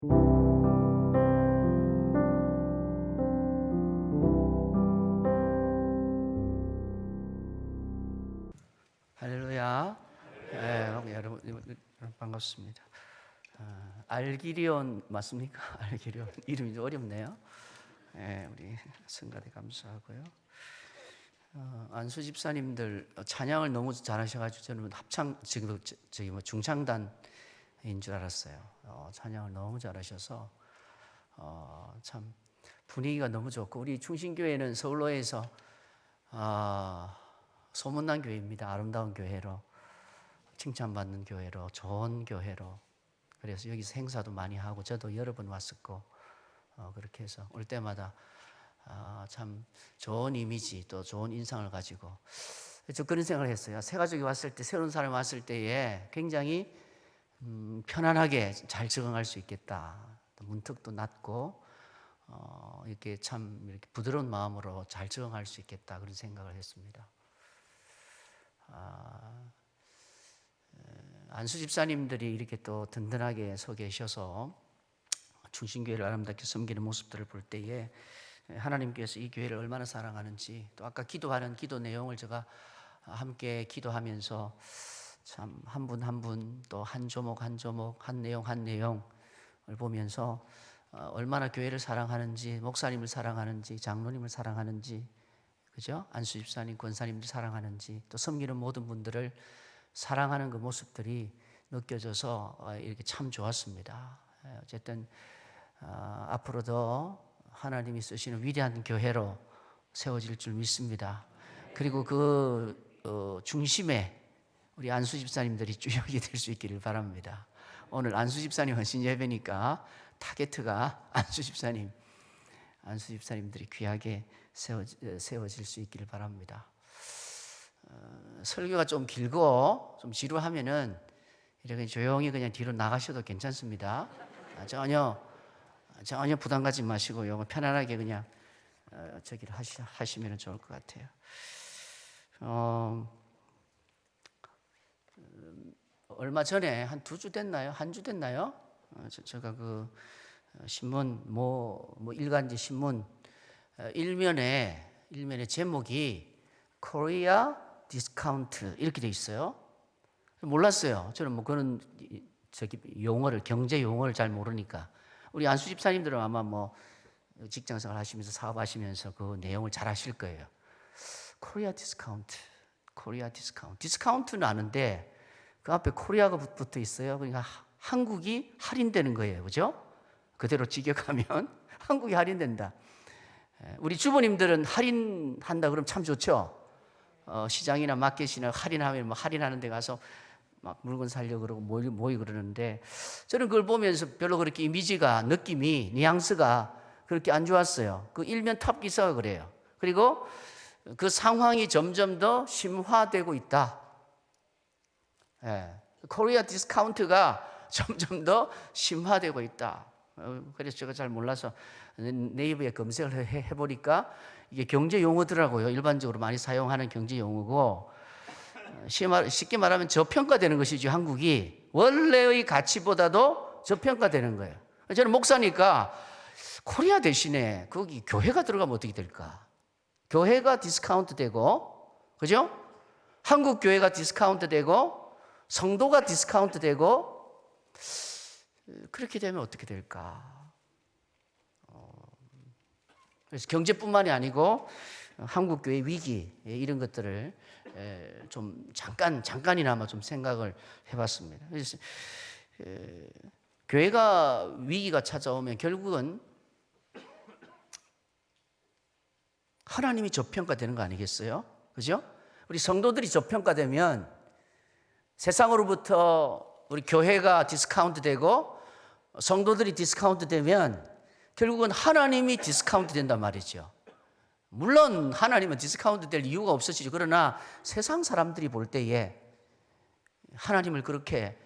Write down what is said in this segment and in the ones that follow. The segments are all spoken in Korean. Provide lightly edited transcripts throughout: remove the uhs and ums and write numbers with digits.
할렐루야. 여러분 반갑습니다. 알기리온 맞습니까? 알기리온 이름이 좀 어렵네요. 우리 성가대 감사하고요. 안수 집사님들 찬양을 너무 잘하셔가지고 저는 합창 지금 중창단인 줄 알았어요. 찬양을 너무 잘하셔서 참 분위기가 너무 좋고, 우리 충신교회는 서울로에서 소문난 교회입니다. 아름다운 교회로, 칭찬받는 교회로, 좋은 교회로. 그래서 여기서 행사도 많이 하고 저도 여러 번 왔었고, 그렇게 해서 올 때마다 참 좋은 이미지 또 좋은 인상을 가지고, 저 그런 생각을 했어요. 새 가족이 왔을 때, 새로운 사람이 왔을 때에 굉장히 편안하게 잘 적응할 수 있겠다. 또 문턱도 낮고 이렇게 참 이렇게 부드러운 마음으로 잘 적응할 수 있겠다, 그런 생각을 했습니다. 안수 집사님들이 이렇게 또 든든하게 서 계셔서 충신교회를 아름답게 섬기는 모습들을 볼 때에 하나님께서 이 교회를 얼마나 사랑하는지, 또 아까 기도하는 기도 내용을 제가 함께 기도하면서 참 한 분 한 분, 또 한 조목 한 조목, 한 내용 한 내용을 보면서 얼마나 교회를 사랑하는지, 목사님을 사랑하는지, 장로님을 사랑하는지, 그죠? 안수 집사님, 권사님들 사랑하는지, 또 섬기는 모든 분들을 사랑하는 그 모습들이 느껴져서 이렇게 참 좋았습니다. 어쨌든 앞으로도 하나님이 쓰시는 위대한 교회로 세워질 줄 믿습니다. 그리고 그 중심에 우리 안수 집사님들이 주역이 될 수 있기를 바랍니다. 오늘 안수 집사님 헌신 예배니까 타겟가 안수 집사님들이 귀하게 세워질 수 있기를 바랍니다. 설교가 좀 길고 좀 지루하면은 이렇게 조용히 그냥 뒤로 나가셔도 괜찮습니다. 전혀 부담 갖지 마시고 요거 편안하게 그냥 저기를 하시면 좋을 것 같아요. 얼마 전에 한 2주 됐나요? 한 주 됐나요? 제가 그 신문 일간지 신문 일면에 제목이 코리아 디스카운트 이렇게 돼 있어요. 몰랐어요. 저는 뭐 그런 경제 용어를 잘 모르니까. 우리 안수 집사님들은 아마 뭐 직장생활 하시면서 사업하시면서 그 내용을 잘 아실 거예요. 코리아 디스카운트. 디스카운트는 아는데 그 앞에 코리아가 붙어 있어요. 그러니까 한국이 할인되는 거예요. 그죠? 그대로 직역하면 한국이 할인된다. 우리 주부님들은 할인한다 그러면 참 좋죠. 시장이나 마켓이나 할인하면 뭐 할인하는 데 가서 막 물건 사려고 그러고 모이 그러는데, 저는 그걸 보면서 별로 그렇게 이미지가, 느낌이, 뉘앙스가 그렇게 안 좋았어요. 그 일면 탑 기사가 그래요. 그리고 그 상황이 점점 더 심화되고 있다. 코리아 디스카운트가 점점 더 심화되고 있다. 그래서 제가 잘 몰라서 네이버에 검색을 해보니까 이게 경제 용어더라고요. 일반적으로 많이 사용하는 경제 용어고, 쉽게 말하면 저평가되는 것이죠. 한국이 원래의 가치보다도 저평가되는 거예요. 저는 목사니까 코리아 대신에 거기 교회가 들어가면 어떻게 될까? 교회가 디스카운트 되고, 그죠? 한국 교회가 디스카운트 되고, 성도가 디스카운트 되고, 그렇게 되면 어떻게 될까? 그래서 경제뿐만이 아니고 한국 교회 위기 이런 것들을 좀 잠깐이나마 좀 생각을 해봤습니다. 그래서 교회가 위기가 찾아오면 결국은 하나님이 저평가되는 거 아니겠어요? 그죠? 우리 성도들이 저평가되면 세상으로부터 우리 교회가 디스카운트 되고 성도들이 디스카운트 되면 결국은 하나님이 디스카운트 된단 말이죠. 물론 하나님은 디스카운트 될 이유가 없으시죠. 그러나 세상 사람들이 볼 때에 하나님을 그렇게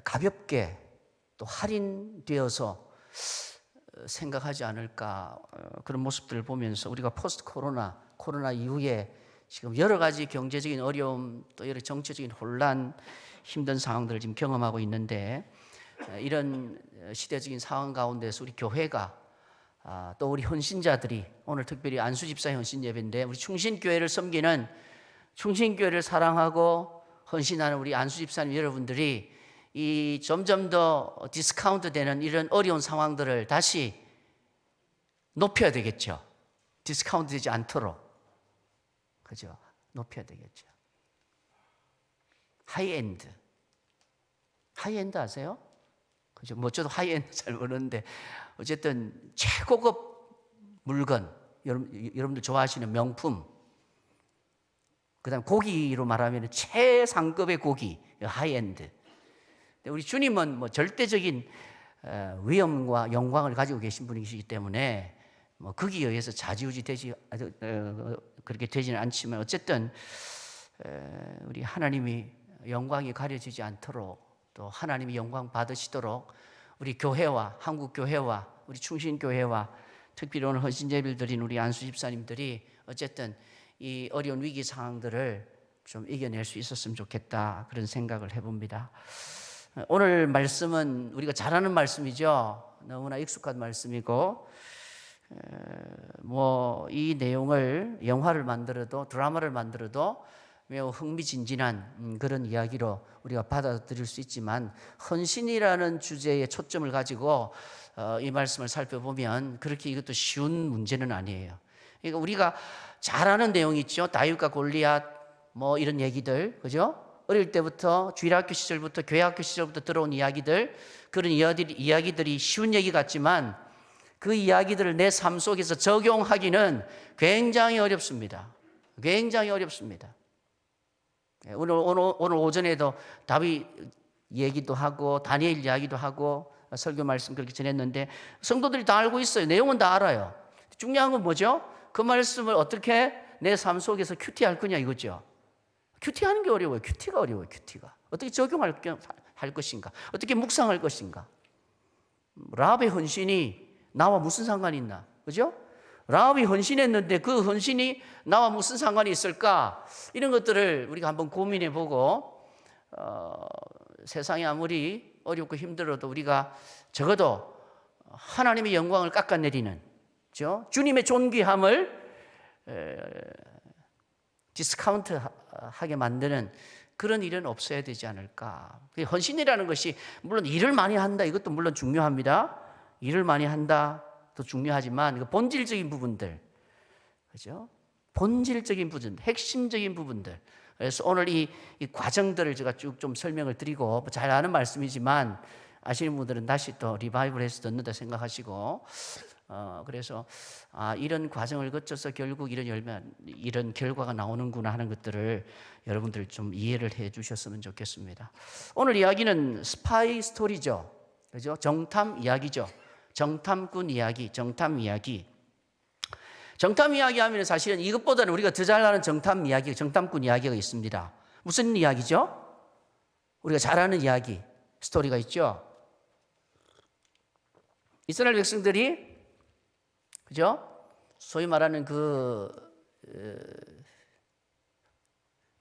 가볍게 또 할인되어서 생각하지 않을까, 그런 모습들을 보면서 우리가 포스트 코로나 이후에 지금 여러 가지 경제적인 어려움, 또 여러 정치적인 혼란, 힘든 상황들을 지금 경험하고 있는데, 이런 시대적인 상황 가운데서 우리 교회가 또 우리 헌신자들이 오늘 특별히 안수집사 헌신 예배인데 우리 충신교회를 섬기는 충신교회를 사랑하고 헌신하는 우리 안수집사님 여러분들이 이 점점 더 디스카운트 되는 이런 어려운 상황들을 다시 높여야 되겠죠. 디스카운트 되지 않도록. 그죠? 높여야 되겠죠. 하이엔드. 하이엔드 아세요? 그죠? 뭐 저도 하이엔드 잘 모르는데 어쨌든 최고급 물건, 여러분들 좋아하시는 명품, 그다음 고기로 말하면 최상급의 고기, 하이엔드. 우리 주님은 뭐 절대적인 위엄과 영광을 가지고 계신 분이시기 때문에 뭐 거기에 의해서 좌지우지 되지 그렇게 되지는 않지만 어쨌든 우리 하나님이 영광이 가려지지 않도록 또 하나님이 영광 받으시도록 우리 교회와 한국 교회와 우리 충신교회와 특별히 오늘 헌신예배를 드린 우리 안수 집사님들이 어쨌든 이 어려운 위기 상황들을 좀 이겨낼 수 있었으면 좋겠다 그런 생각을 해봅니다. 오늘 말씀은 우리가 잘 아는 말씀이죠. 너무나 익숙한 말씀이고 뭐 이 내용을 영화를 만들어도 드라마를 만들어도 매우 흥미진진한 그런 이야기로 우리가 받아들일 수 있지만 헌신이라는 주제에 초점을 가지고 이 말씀을 살펴보면 그렇게 이것도 쉬운 문제는 아니에요. 그러니까 우리가 잘 아는 내용이 있죠. 다윗과 골리앗 뭐 이런 얘기들, 그죠? 어릴 때부터 주일학교 시절부터 교회학교 시절부터 들어온 이야기들, 그런 이야기들이 쉬운 얘기 같지만 그 이야기들을 내 삶 속에서 적용하기는 굉장히 어렵습니다. 굉장히 어렵습니다. 오늘 오전에도 다윗 얘기도 하고 다니엘 이야기도 하고 설교 말씀 그렇게 전했는데 성도들이 다 알고 있어요. 내용은 다 알아요. 중요한 건 뭐죠? 그 말씀을 어떻게 내 삶 속에서 큐티할 거냐 이거죠. 큐티하는 게 어려워요. 큐티가 어려워요. 큐티가 어떻게 적용할 것인가? 어떻게 묵상할 것인가? 라합의 헌신이 나와 무슨 상관이 있나? 그죠? 라합이 헌신했는데 그 헌신이 나와 무슨 상관이 있을까? 이런 것들을 우리가 한번 고민해 보고 세상이 아무리 어렵고 힘들어도 우리가 적어도 하나님의 영광을 깎아내리는, 그죠? 주님의 존귀함을 디스카운트하게 만드는 그런 일은 없어야 되지 않을까. 헌신이라는 것이 물론 일을 많이 한다, 이것도 물론 중요합니다. 일을 많이 한다 도 중요하지만 본질적인 부분들, 그죠? 본질적인 부분, 핵심적인 부분들. 그래서 오늘 이 과정들을 제가 쭉 좀 설명을 드리고 잘 아는 말씀이지만 아시는 분들은 다시 또 리바이벌해서 듣는다 생각하시고 그래서 이런 과정을 거쳐서 결국 이런 결과가 나오는구나 하는 것들을 여러분들 좀 이해를 해 주셨으면 좋겠습니다. 오늘 이야기는 스파이 스토리죠. 그죠? 정탐 이야기죠. 정탐꾼 이야기, 정탐 이야기. 정탐 이야기 하면 사실은 이것보다는 우리가 더 잘 아는 정탐꾼 이야기가 있습니다. 무슨 이야기죠? 우리가 잘 아는 이야기, 스토리가 있죠. 이스라엘 백성들이, 그죠? 소위 말하는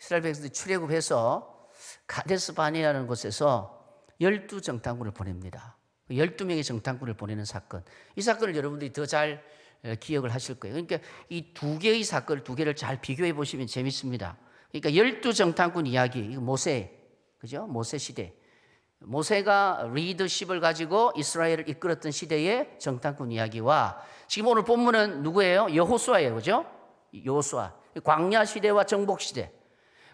이스라엘 백성들이 출애굽해서 가데스 바네라는 곳에서 12정탐꾼을 보냅니다. 12명의 정탐꾼을 보내는 사건. 이 사건을 여러분들이 더 잘 기억을 하실 거예요. 그러니까 이 두 개의 사건, 두 개를 잘 비교해 보시면 재밌습니다. 그러니까 12정탐꾼 이야기, 이거 모세, 그죠? 모세 시대. 모세가 리더십을 가지고 이스라엘을 이끌었던 시대의 정탐꾼 이야기와 지금 오늘 본문은 누구예요? 여호수아예요. 그죠? 여호수아. 광야 시대와 정복 시대.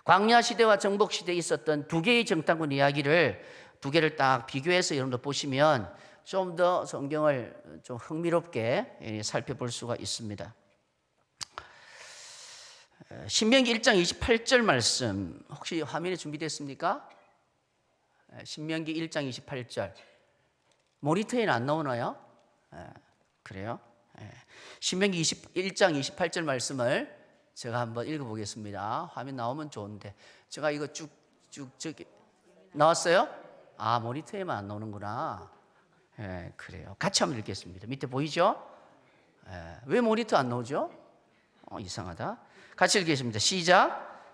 광야 시대와 정복 시대에 있었던 두 개의 정탐꾼 이야기를 두 개를 딱 비교해서 여러분들 보시면 좀 더 성경을 좀 흥미롭게 살펴볼 수가 있습니다. 신명기 1장 28절 말씀 혹시 화면에 준비됐습니까? 신명기 1장 28절 모니터에는 안 나오나요? 그래요? 신명기 1장 28절 말씀을 제가 한번 읽어보겠습니다. 화면 나오면 좋은데 제가 이거 쭉 저기 나왔어요? 모니터에만 안 나오는구나. 그래요. 같이 한번 읽겠습니다. 밑에 보이죠? 왜 모니터 안 나오죠? 이상하다. 같이 읽겠습니다. 시작.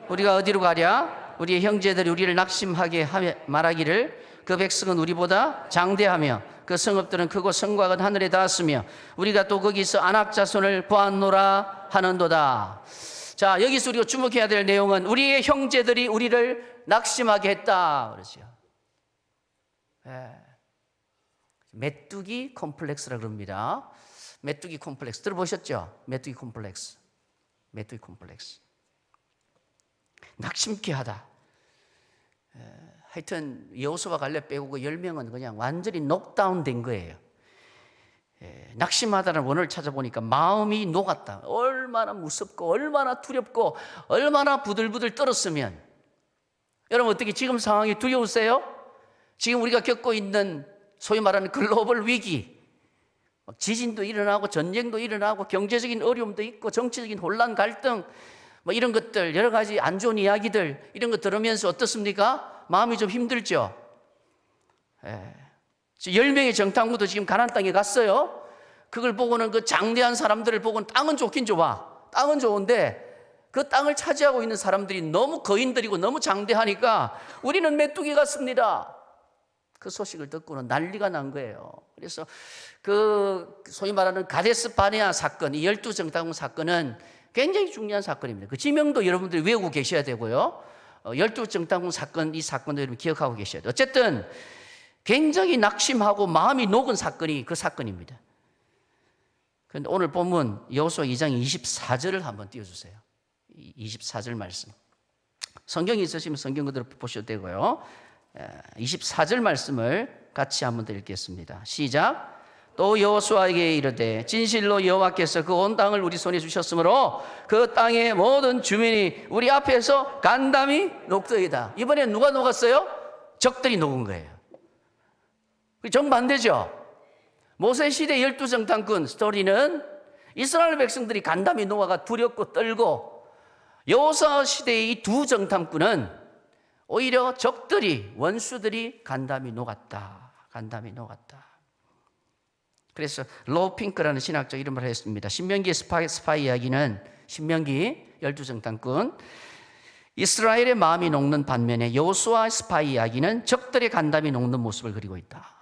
우리가 어디로 가랴? 우리의 형제들이 우리를 낙심하게 말하기를 그 백성은 우리보다 장대하며 그 성읍들은 크고 성곽은 하늘에 닿았으며 우리가 또 거기서 안악 자손을 보았노라 하는도다. 자, 여기서 우리가 주목해야 될 내용은 우리의 형제들이 우리를 낙심하게 했다 그러죠. 메뚜기 콤플렉스라 그럽니다. 메뚜기 콤플렉스 들어보셨죠? 메뚜기 콤플렉스. 메뚜기 콤플렉스. 낙심케 하다. 하여튼 여호수아 갈렙 빼고 그 10명은 그냥 완전히 녹다운 된 거예요. 낙심하다는 원어를 찾아보니까 마음이 녹았다. 얼마나 무섭고 얼마나 두렵고 얼마나 부들부들 떨었으면. 여러분 어떻게 지금 상황이 두려우세요? 지금 우리가 겪고 있는 소위 말하는 글로벌 위기, 지진도 일어나고 전쟁도 일어나고 경제적인 어려움도 있고 정치적인 혼란 갈등 뭐 이런 것들 여러 가지 안 좋은 이야기들 이런 거 들으면서 어떻습니까? 마음이 좀 힘들죠. 10명의 정탐구도 지금 가나안 땅에 갔어요. 그걸 보고는 그 장대한 사람들을 보고는 땅은 좋긴 좋아. 땅은 좋은데 그 땅을 차지하고 있는 사람들이 너무 거인들이고 너무 장대하니까 우리는 메뚜기 같습니다. 그 소식을 듣고는 난리가 난 거예요. 그래서 그 소위 말하는 가데스 바네아 사건, 이 12정탐꾼 사건은 굉장히 중요한 사건입니다. 그 지명도 여러분들이 외우고 계셔야 되고요. 12정탐꾼 사건, 이 사건도 여러분 기억하고 계셔야 돼요. 어쨌든 굉장히 낙심하고 마음이 녹은 사건이 그 사건입니다. 그런데 오늘 본문 여호수아 2장 24절을 한번 띄워주세요. 24절 말씀. 성경이 있으시면 성경 그대로 보셔도 되고요. 24절 말씀을 같이 한번 더 읽겠습니다. 시작. 또 여호수아에게 이르되 진실로 여호와께서 그 온 땅을 우리 손에 주셨으므로 그 땅의 모든 주민이 우리 앞에서 간담이 녹더이다. 이번에 누가 녹았어요? 적들이 녹은 거예요. 정반대죠. 모세 시대 12정탐꾼 스토리는 이스라엘 백성들이 간담이 녹아가 두렵고 떨고, 여호수아 시대의 이 두 정탐꾼은 오히려 적들이 원수들이 간담이 녹았다. 간담이 녹았다. 그래서 로우 핑크라는 신학자 이름을 했습니다. 신명기의 스파이 이야기는 신명기 12정탐꾼 이스라엘의 마음이 녹는 반면에 여호수아 스파이 이야기는 적들의 간담이 녹는 모습을 그리고 있다.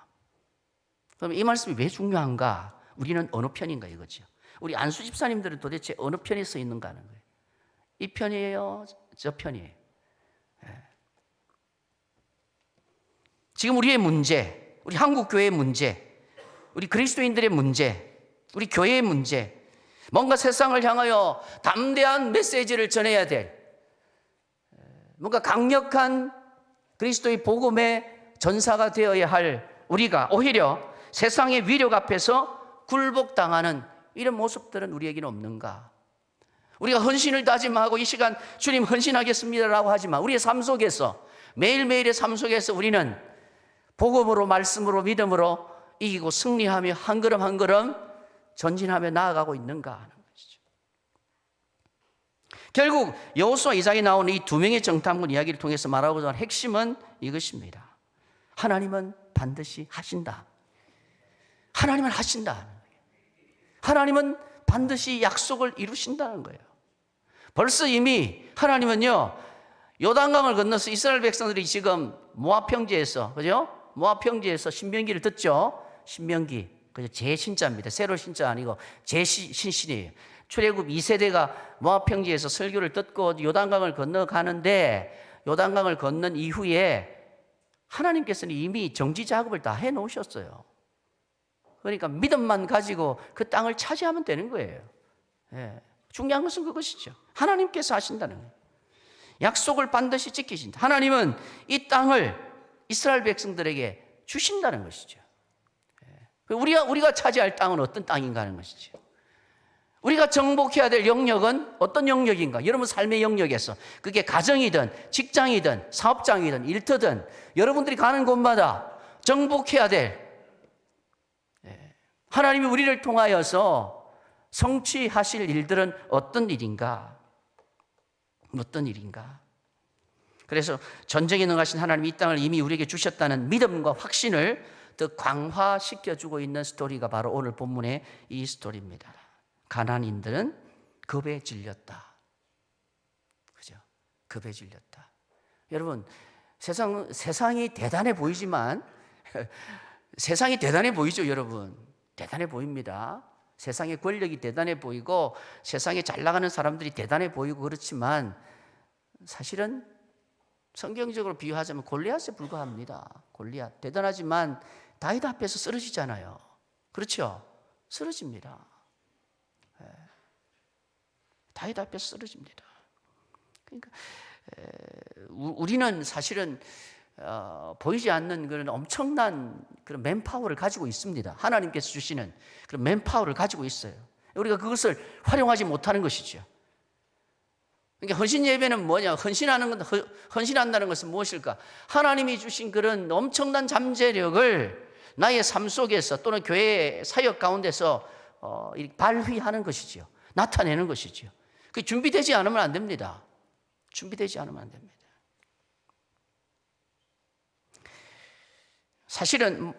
그럼 이 말씀이 왜 중요한가? 우리는 어느 편인가 이거죠. 우리 안수 집사님들은 도대체 어느 편에 서 있는가 하는 거예요. 이 편이에요? 저 편이에요? 지금 우리의 문제, 우리 한국교회의 문제, 우리 그리스도인들의 문제, 우리 교회의 문제, 뭔가 세상을 향하여 담대한 메시지를 전해야 될, 뭔가 강력한 그리스도의 복음의 전사가 되어야 할 우리가 오히려 세상의 위력 앞에서 굴복당하는 이런 모습들은 우리에게는 없는가? 우리가 헌신을 다짐하고 이 시간 주님 헌신하겠습니다라고 하지만 우리의 삶 속에서, 매일매일의 삶 속에서 우리는 복음으로, 말씀으로, 믿음으로 이기고 승리하며 한 걸음 한 걸음 전진하며 나아가고 있는가 하는 것이죠. 결국 여호수아 2장에 나오는 이 두 명의 정탐꾼 이야기를 통해서 말하고자 하는 핵심은 이것입니다. 하나님은 반드시 하신다. 하나님은 하신다. 하나님은 반드시 약속을 이루신다는 거예요. 벌써 이미 하나님은요, 요단강을 건너서 이스라엘 백성들이 지금 모압 평지에서, 그죠? 모압 평지에서 신명기를 듣죠. 신명기, 그죠? 제 신자입니다. 새로 신자 아니고 제 신신이에요. 출애굽 2세대가 모압 평지에서 설교를 듣고 요단강을 건너가는데, 요단강을 건넌 이후에 하나님께서는 이미 정지 작업을 다 해놓으셨어요. 그러니까 믿음만 가지고 그 땅을 차지하면 되는 거예요. 중요한 것은 그것이죠. 하나님께서 하신다는 거예요. 약속을 반드시 지키신다. 하나님은 이 땅을 이스라엘 백성들에게 주신다는 것이죠. 우리가 차지할 땅은 어떤 땅인가 하는 것이죠. 우리가 정복해야 될 영역은 어떤 영역인가? 여러분 삶의 영역에서, 그게 가정이든 직장이든 사업장이든 일터든 여러분들이 가는 곳마다 정복해야 될, 하나님이 우리를 통하여서 성취하실 일들은 어떤 일인가? 어떤 일인가? 그래서 전쟁에 능하신 하나님이 이 땅을 이미 우리에게 주셨다는 믿음과 확신을 더 강화시켜주고 있는 스토리가 바로 오늘 본문의 이 스토리입니다. 가나안인들은 겁에 질렸다. 그죠? 겁에 질렸다. 여러분, 세상이 대단해 보이지만 세상이 대단해 보이죠, 여러분. 대단해 보입니다. 세상의 권력이 대단해 보이고 세상에 잘 나가는 사람들이 대단해 보이고 그렇지만 사실은 성경적으로 비유하자면 골리앗에 불과합니다. 골리앗 대단하지만 다윗 앞에서 쓰러지잖아요. 그렇죠? 쓰러집니다. 다윗 앞에서 쓰러집니다. 그러니까 우리는 사실은 보이지 않는 그런 엄청난 그런 맨파워를 가지고 있습니다. 하나님께서 주시는 그런 맨파워를 가지고 있어요. 우리가 그것을 활용하지 못하는 것이죠. 그러니까 헌신 예배는 뭐냐? 헌신한다는 것은 무엇일까? 하나님이 주신 그런 엄청난 잠재력을 나의 삶 속에서 또는 교회 사역 가운데서 발휘하는 것이지요. 나타내는 것이지요. 그 준비되지 않으면 안 됩니다. 준비되지 않으면 안 됩니다. 사실은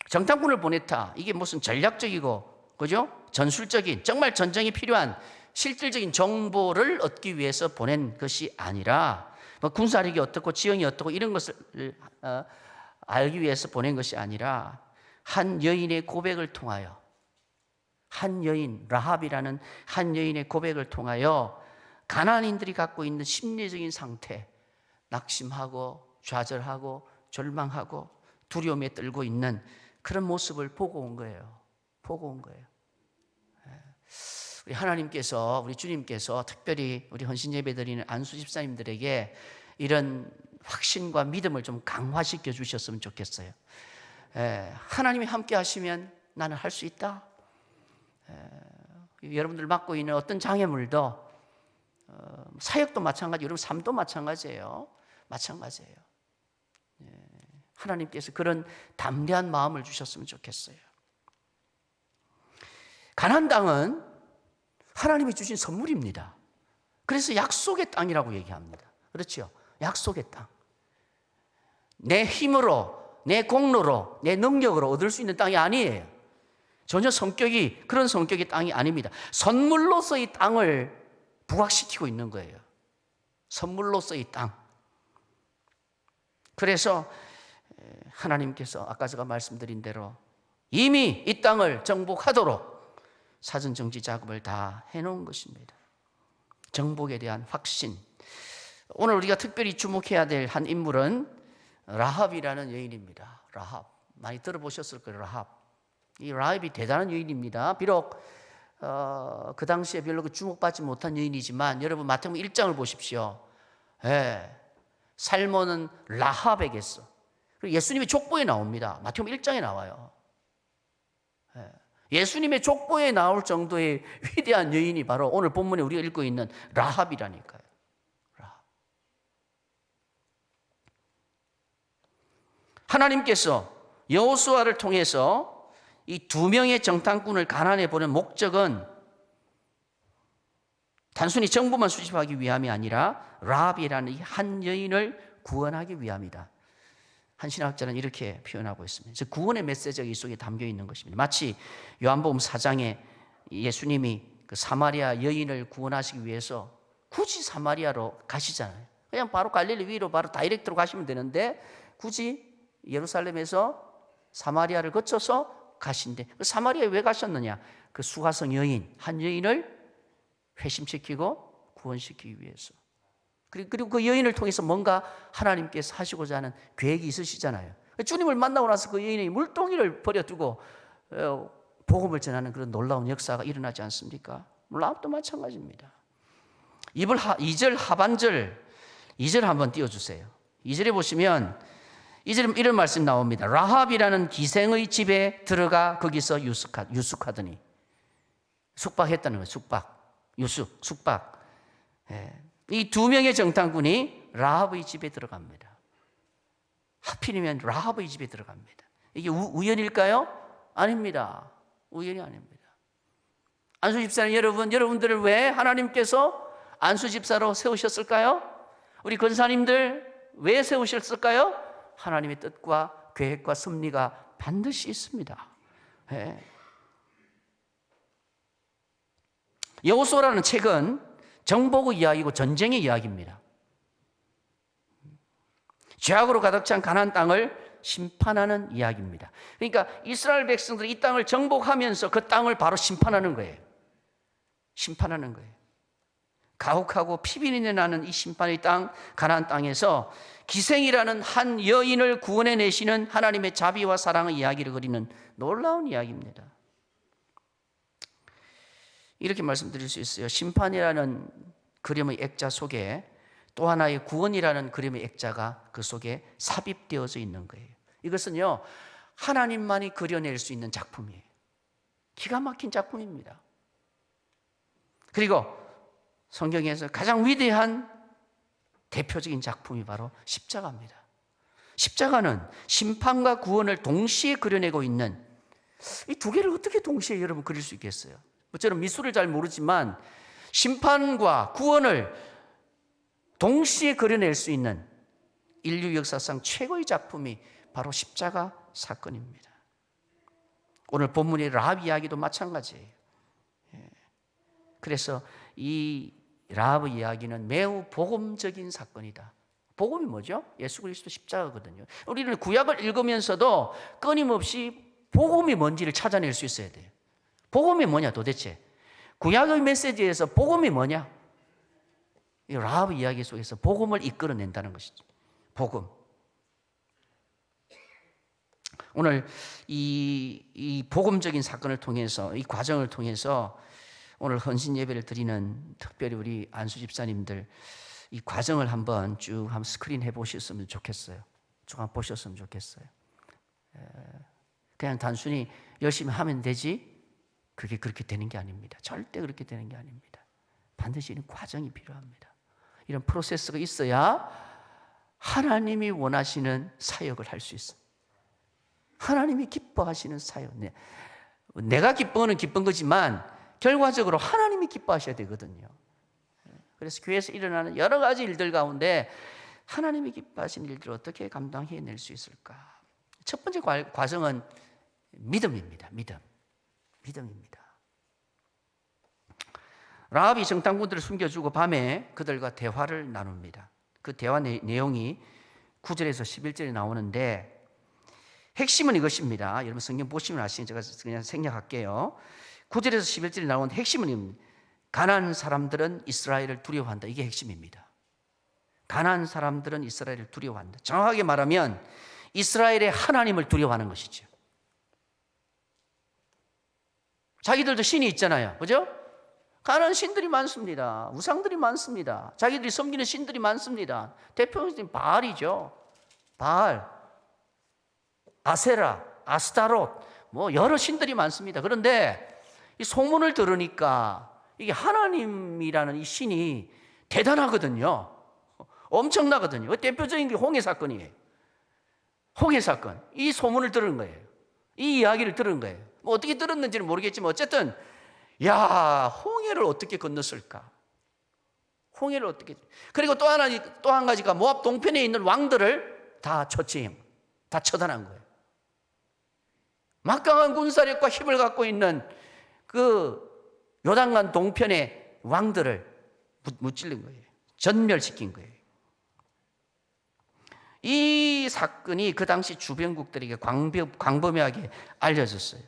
정탐꾼을 보냈다. 이게 무슨 전략적이고, 그죠? 전술적인, 정말 전쟁이 필요한 실질적인 정보를 얻기 위해서 보낸 것이 아니라, 뭐 군사력이 어떻고 지형이 어떻고 이런 것을 알기 위해서 보낸 것이 아니라, 한 여인의 고백을 통하여, 한 여인, 라합이라는 한 여인의 고백을 통하여 가나안인들이 갖고 있는 심리적인 상태, 낙심하고 좌절하고 절망하고 두려움에 떨고 있는 그런 모습을 보고 온 거예요. 보고 온 거예요. 우리 하나님께서, 우리 주님께서 특별히 우리 헌신 예배 드리는 안수 집사님들에게 이런 확신과 믿음을 좀 강화시켜 주셨으면 좋겠어요. 하나님이 함께 하시면 나는 할 수 있다. 여러분들 맡고 있는 어떤 장애물도 사역도 마찬가지, 여러분 삶도 마찬가지예요. 마찬가지예요. 하나님께서 그런 담대한 마음을 주셨으면 좋겠어요. 가나안 땅은 하나님이 주신 선물입니다. 그래서 약속의 땅이라고 얘기합니다. 그렇죠? 약속의 땅. 내 힘으로, 내 공로로, 내 능력으로 얻을 수 있는 땅이 아니에요. 전혀 성격이 그런 성격의 땅이 아닙니다. 선물로서 이 땅을 부각시키고 있는 거예요. 선물로서 이 땅. 그래서 하나님께서 아까 제가 말씀드린 대로 이미 이 땅을 정복하도록 사전 정지 작업을 다 해놓은 것입니다. 정복에 대한 확신. 오늘 우리가 특별히 주목해야 될 한 인물은 라합이라는 여인입니다. 라합. 많이 들어보셨을 거예요. 라합. 이 라합이 대단한 여인입니다. 비록 그 당시에 별로 주목받지 못한 여인이지만 여러분 마태복음 1장을 보십시오. 살몬은 라합에게서, 그리고 예수님의 족보에 나옵니다. 마태복음 1장에 나와요. 예수님의 족보에 나올 정도의 위대한 여인이 바로 오늘 본문에 우리가 읽고 있는 라합이라니까요. 라합. 하나님께서 여호수아를 통해서 이 두 명의 정탐꾼을 가나안에 보낸 목적은 단순히 정보만 수집하기 위함이 아니라 라합이라는 이 한 여인을 구원하기 위함이다. 한 신학자는 이렇게 표현하고 있습니다. 즉 구원의 메시지가 이 속에 담겨 있는 것입니다. 마치 요한복음 4장에 예수님이 그 사마리아 여인을 구원하시기 위해서 굳이 사마리아로 가시잖아요. 그냥 바로 갈릴리 위로 바로 다이렉트로 가시면 되는데 굳이 예루살렘에서 사마리아를 거쳐서 가신대. 사마리아에 왜 가셨느냐? 그 수가성 여인, 한 여인을 회심시키고 구원시키기 위해서. 그리고 그 여인을 통해서 뭔가 하나님께서 하시고자 하는 계획이 있으시잖아요. 주님을 만나고 나서 그 여인이 물동이를 버려두고 복음을 전하는 그런 놀라운 역사가 일어나지 않습니까? 라합도 마찬가지입니다. 2절 하반절 2절 한번 띄워주세요. 2절에 보시면 이런 말씀 나옵니다. 라합이라는 기생의 집에 들어가 거기서 유숙하더니. 숙박했다는 거예요. 숙박. 이 두 명의 정탐꾼이 라합의 집에 들어갑니다. 하필이면 라합의 집에 들어갑니다. 이게 우연일까요? 아닙니다. 우연이 아닙니다. 안수 집사는 여러분들을 왜 하나님께서 안수 집사로 세우셨을까요? 우리 권사님들 왜 세우셨을까요? 하나님의 뜻과 계획과 섭리가 반드시 있습니다. 여호수아라는 책은 정복의 이야기고 전쟁의 이야기입니다. 죄악으로 가득 찬 가나안 땅을 심판하는 이야기입니다. 그러니까 이스라엘 백성들이 이 땅을 정복하면서 그 땅을 바로 심판하는 거예요. 심판하는 거예요. 가혹하고 피비린내 나는 이 심판의 땅, 가나안 땅에서 기생이라는 한 여인을 구원해 내시는 하나님의 자비와 사랑의 이야기를 그리는 놀라운 이야기입니다. 이렇게 말씀드릴 수 있어요. 심판이라는 그림의 액자 속에 또 하나의 구원이라는 그림의 액자가 그 속에 삽입되어져 있는 거예요. 이것은요, 하나님만이 그려낼 수 있는 작품이에요. 기가 막힌 작품입니다. 그리고 성경에서 가장 위대한 대표적인 작품이 바로 십자가입니다. 십자가는 심판과 구원을 동시에 그려내고 있는, 이 두 개를 어떻게 동시에 여러분 그릴 수 있겠어요? 저는 미술을 잘 모르지만 심판과 구원을 동시에 그려낼 수 있는 인류 역사상 최고의 작품이 바로 십자가 사건입니다. 오늘 본문의 라합 이야기도 마찬가지예요. 그래서 이 라합 이야기는 매우 복음적인 사건이다. 복음이 뭐죠? 예수 그리스도 십자가거든요. 우리는 구약을 읽으면서도 끊임없이 복음이 뭔지를 찾아낼 수 있어야 돼요. 복음이 뭐냐 도대체? 구약의 메시지에서 복음이 뭐냐? 이 라합 이야기 속에서 복음을 이끌어낸다는 것이죠. 복음. 오늘 이 복음적인 사건을 통해서, 이 과정을 통해서 오늘 헌신 예배를 드리는 특별히 우리 안수 집사님들 이 과정을 한번 쭉 한번 스크린 해 보셨으면 좋겠어요. 쭉 한번 보셨으면 좋겠어요. 그냥 단순히 열심히 하면 되지 그게 그렇게 되는 게 아닙니다. 절대 그렇게 되는 게 아닙니다. 반드시 이런 과정이 필요합니다. 이런 프로세스가 있어야 하나님이 원하시는 사역을 할 수 있어요. 하나님이 기뻐하시는 사역. 내가 기뻐하는 기쁜 거지만 결과적으로 하나님이 기뻐하셔야 되거든요. 그래서 교회에서 일어나는 여러 가지 일들 가운데 하나님이 기뻐하시는 일들을 어떻게 감당해낼 수 있을까? 첫 번째 과정은 믿음입니다. 믿음입니다. 라합이 정탐꾼들을 숨겨주고 밤에 그들과 대화를 나눕니다. 그 대화 내용이 9절에서 11절에 나오는데 핵심은 이것입니다. 여러분 성경 보시면 아시는 제가 그냥 생략할게요. 9절에서 11절에 나온 핵심은 가나안 사람들은 이스라엘을 두려워한다. 이게 핵심입니다. 가나안 사람들은 이스라엘을 두려워한다. 정확하게 말하면 이스라엘의 하나님을 두려워하는 것이죠. 자기들도 신이 있잖아요. 그죠? 가나안 신들이 많습니다. 우상들이 많습니다. 자기들이 섬기는 신들이 많습니다. 대표적인 바알이죠. 바알, 아세라, 아스타롯, 뭐 여러 신들이 많습니다. 그런데 이 소문을 들으니까 이게 하나님이라는 이 신이 대단하거든요. 엄청나거든요. 대표적인 게 홍해 사건이에요. 홍해 사건. 이 소문을 들은 거예요. 이 이야기를 들은 거예요. 뭐 어떻게 들었는지는 모르겠지만 어쨌든 야, 홍해를 어떻게 건넜을까? 홍해를 어떻게? 그리고 또 한 가지가 모압 동편에 있는 왕들을 다 처치임, 다 처단한 거예요. 막강한 군사력과 힘을 갖고 있는 그 요단강 동편의 왕들을 무찔린 거예요. 전멸시킨 거예요. 이 사건이 그 당시 주변국들에게 광범위하게 알려졌어요.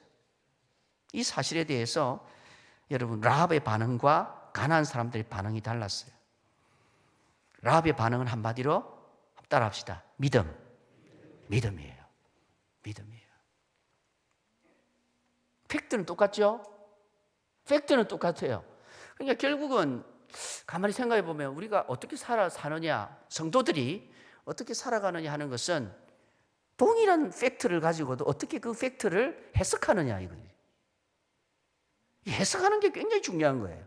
이 사실에 대해서 여러분 라합의 반응과 가나안 사람들의 반응이 달랐어요. 라합의 반응은 한마디로 따라합시다. 믿음이에요. 팩트는 똑같죠? 팩트는 똑같아요. 그러니까 결국은 가만히 생각해 보면 우리가 어떻게 사느냐, 성도들이 어떻게 살아가느냐 하는 것은 동일한 팩트를 가지고도 어떻게 그 팩트를 해석하느냐 이거예요. 해석하는 게 굉장히 중요한 거예요.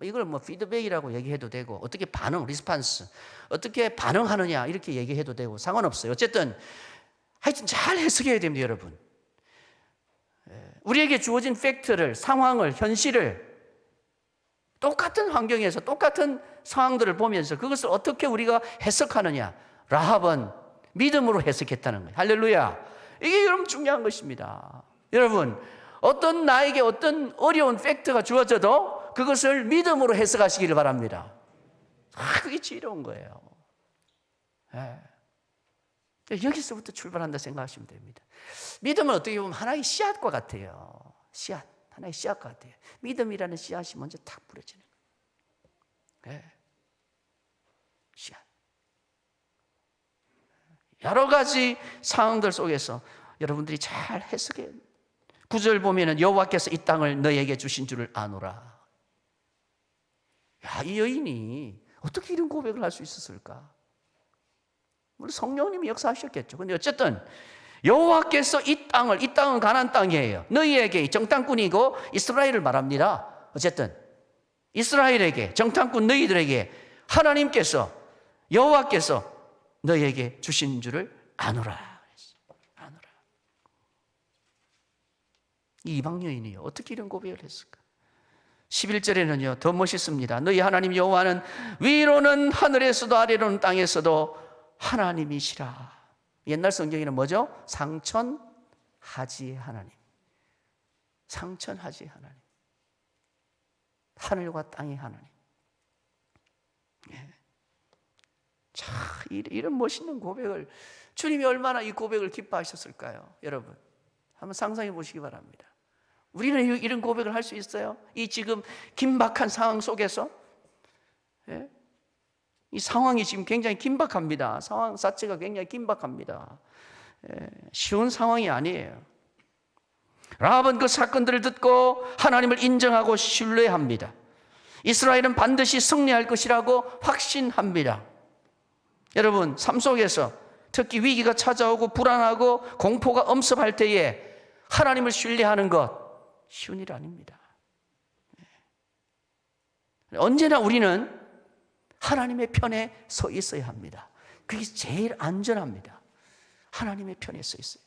이걸 뭐 피드백이라고 얘기해도 되고 어떻게 리스판스 어떻게 반응하느냐 이렇게 얘기해도 되고 상관없어요. 어쨌든 하여튼 잘 해석해야 됩니다, 여러분. 우리에게 주어진 팩트를, 상황을, 현실을 똑같은 환경에서 똑같은 상황들을 보면서 그것을 어떻게 우리가 해석하느냐. 라합은 믿음으로 해석했다는 거예요. 할렐루야. 이게 여러분 중요한 것입니다. 여러분 나에게 어떤 어려운 팩트가 주어져도 그것을 믿음으로 해석하시기를 바랍니다. 그게 지혜로운 거예요. 여기서부터 출발한다 생각하시면 됩니다. 믿음은 어떻게 보면 하나의 씨앗과 같아요. 씨앗, 하나의 씨앗과 같아요. 믿음이라는 씨앗이 먼저 탁 뿌려지는 거예요. 네. 씨앗. 여러 가지 상황들 속에서 여러분들이 잘 해석해요. 9절 보면은 여호와께서 이 땅을 너에게 주신 줄을 아노라. 야, 이 여인이 어떻게 이런 고백을 할 수 있었을까? 물론 성령님이 역사하셨겠죠. 근데 어쨌든 여호와께서 이 땅은 가나안 땅이에요. 너희에게 정탐꾼이고 이스라엘을 말합니다. 어쨌든 이스라엘에게 정탐꾼 너희들에게 하나님께서 여호와께서 너희에게 주신 줄을 아노라. 아노라. 이 이방 여인이요, 어떻게 이런 고백을 했을까? 11절에는요 더 멋있습니다. 너희 하나님 여호와는 위로는 하늘에서도 아래로는 땅에서도 하나님이시라. 옛날 성경에는 뭐죠? 상천하지의 하나님. 상천하지의 하나님. 하늘과 땅의 하나님. 예. 자, 이런 멋있는 고백을 주님이 얼마나 이 고백을 기뻐하셨을까요? 여러분 한번 상상해 보시기 바랍니다. 우리는 이런 고백을 할 수 있어요? 이 지금 긴박한 상황 속에서. 예? 이 상황이 지금 굉장히 긴박합니다. 상황 자체가 굉장히 긴박합니다. 예, 쉬운 상황이 아니에요. 라합은 그 사건들을 듣고 하나님을 인정하고 신뢰합니다. 이스라엘은 반드시 승리할 것이라고 확신합니다. 여러분 삶 속에서 특히 위기가 찾아오고 불안하고 공포가 엄습할 때에 하나님을 신뢰하는 것 쉬운 일 아닙니다. 언제나 우리는 하나님의 편에 서 있어야 합니다. 그게 제일 안전합니다. 하나님의 편에 서 있어요.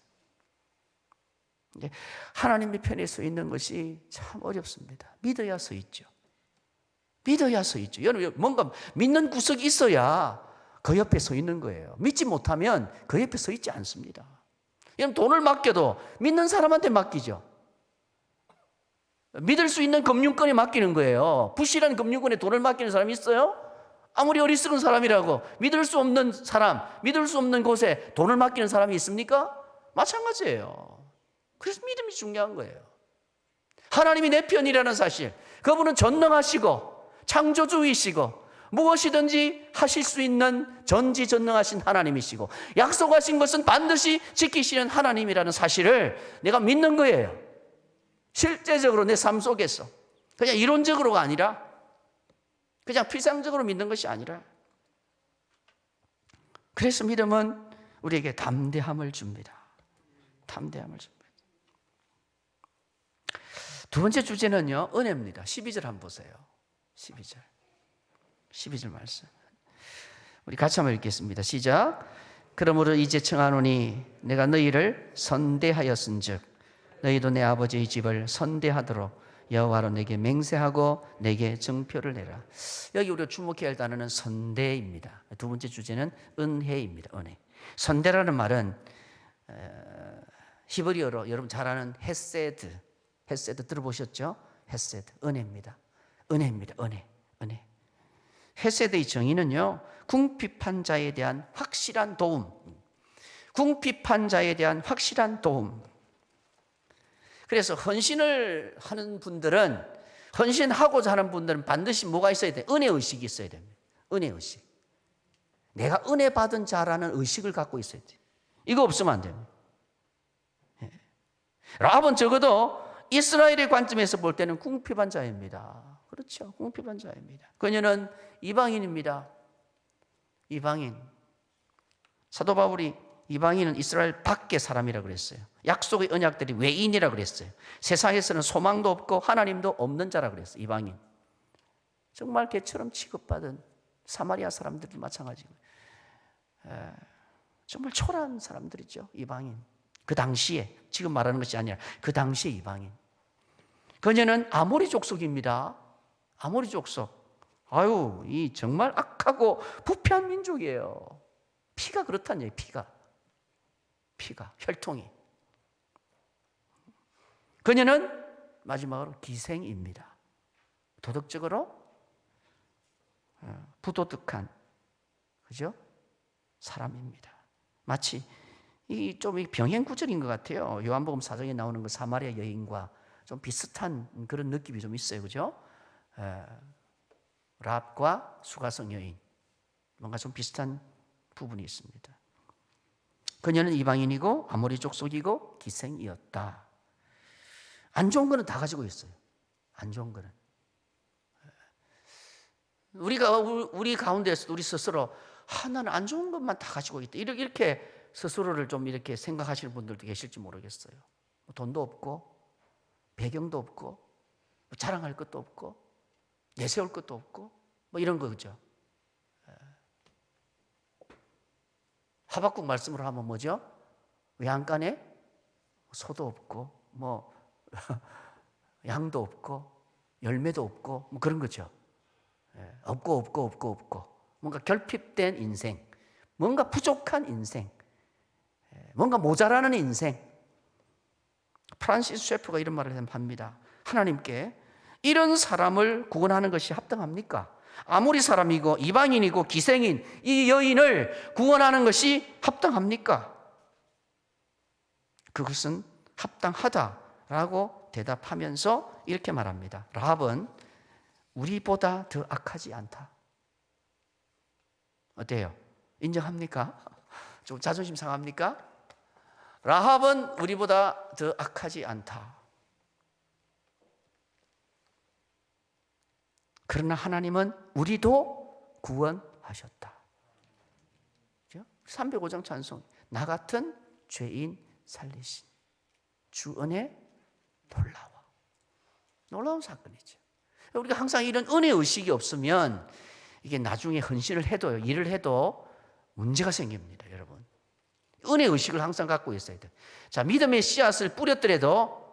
하나님의 편에 서 있는 것이 참 어렵습니다. 믿어야 서 있죠. 믿어야 서 있죠. 여러분 뭔가 믿는 구석이 있어야 그 옆에 서 있는 거예요. 믿지 못하면 그 옆에 서 있지 않습니다. 여러분 돈을 맡겨도 믿는 사람한테 맡기죠. 믿을 수 있는 금융권에 맡기는 거예요. 부실한 금융권에 돈을 맡기는 사람이 있어요? 아무리 어리석은 사람이라고 믿을 수 없는 사람, 믿을 수 없는 곳에 돈을 맡기는 사람이 있습니까? 마찬가지예요. 그래서 믿음이 중요한 거예요. 하나님이 내 편이라는 사실, 그분은 전능하시고 창조주이시고 무엇이든지 하실 수 있는 전지전능하신 하나님이시고 약속하신 것은 반드시 지키시는 하나님이라는 사실을 내가 믿는 거예요. 실제적으로 내 삶 속에서 그냥 이론적으로가 아니라 그냥 피상적으로 믿는 것이 아니라 그래서 믿음은 우리에게 담대함을 줍니다. 담대함을 줍니다. 두 번째 주제는요 은혜입니다. 12절 한번 보세요. 12절 말씀 우리 같이 한번 읽겠습니다. 시작. 그러므로 이제 청하노니 내가 너희를 선대하였은즉 너희도 내 아버지의 집을 선대하도록 여호와로 내게 맹세하고 내게 증표를 내라. 여기 우리가 주목해야 할 단어는 선대입니다. 두 번째 주제는 은혜입니다. 은혜. 선대라는 말은 히브리어로 여러분 잘 아는 헤세드 들어보셨죠? 헤세드, 은혜입니다. 은혜입니다. 은혜. 헤세드의 정의는요 궁핍한 자에 대한 확실한 도움. 궁핍한 자에 대한 확실한 도움. 그래서 헌신을 하는 분들은, 헌신하고자 하는 분들은 반드시 뭐가 있어야 돼요? 은혜의식이 있어야 됩니다. 은혜의식. 내가 은혜 받은 자라는 의식을 갖고 있어야 돼요. 이거 없으면 안 됩니다. 라합은 적어도 이스라엘의 관점에서 볼 때는 궁핍한 자입니다. 그렇죠. 궁핍한 자입니다. 그녀는 이방인입니다. 이방인. 사도 바울이 이방인은 이스라엘 밖의 사람이라고 그랬어요. 약속의 언약들이 외인이라고 그랬어요. 세상에서는 소망도 없고 하나님도 없는 자라고 그랬어요. 이방인. 정말 개처럼 취급받은 사마리아 사람들도 마찬가지고 정말 초라한 사람들이죠. 이방인. 그 당시에, 지금 말하는 것이 아니라 그 당시에 이방인. 그녀는 아모리 족속입니다. 아모리 족속. 아유, 이 정말 악하고 부패한 민족이에요. 피가 그렇다는 얘기예요. 피가 혈통이. 그녀는 마지막으로 기생입니다. 도덕적으로 부도덕한 그죠? 사람입니다. 마치 이 좀 병행 구절인 것 같아요. 요한복음 4장에 나오는 그 사마리아 여인과 좀 비슷한 그런 느낌이 좀 있어요, 그죠? 랍과 수가성 여인, 뭔가 좀 비슷한 부분이 있습니다. 그녀는 이방인이고 아모리 족속이고 기생이었다. 안 좋은 거는 다 가지고 있어요. 안 좋은 거는. 우리 가운데서 우리 스스로 나는 안 좋은 것만 다 가지고 있다. 이렇게 스스로를 좀 이렇게 생각하시는 분들도 계실지 모르겠어요. 돈도 없고 배경도 없고 자랑할 것도 없고 내세울 것도 없고 뭐 이런 거죠. 하박국 말씀으로 하면 뭐죠? 외양간에 소도 없고 뭐 양도 없고 열매도 없고 뭐 그런 거죠. 없고 뭔가 결핍된 인생, 뭔가 부족한 인생, 뭔가 모자라는 인생. 프란시스 셰프가 이런 말을 합니다. 하나님께 이런 사람을 구원하는 것이 합당합니까? 아무리 사람이고 이방인이고 기생인 이 여인을 구원하는 것이 합당합니까? 그것은 합당하다라고 대답하면서 이렇게 말합니다. 라합은 우리보다 더 악하지 않다. 어때요? 인정합니까? 좀 자존심 상합니까? 라합은 우리보다 더 악하지 않다. 그러나 하나님은 우리도 구원하셨다. 305장 찬송. 나 같은 죄인 살리신 주 은혜 놀라운 사건이죠. 우리가 항상 이런 은혜 의식이 없으면 이게 나중에 헌신을 해도요, 일을 해도 문제가 생깁니다, 여러분. 은혜 의식을 항상 갖고 있어야 돼요. 자, 믿음의 씨앗을 뿌렸더라도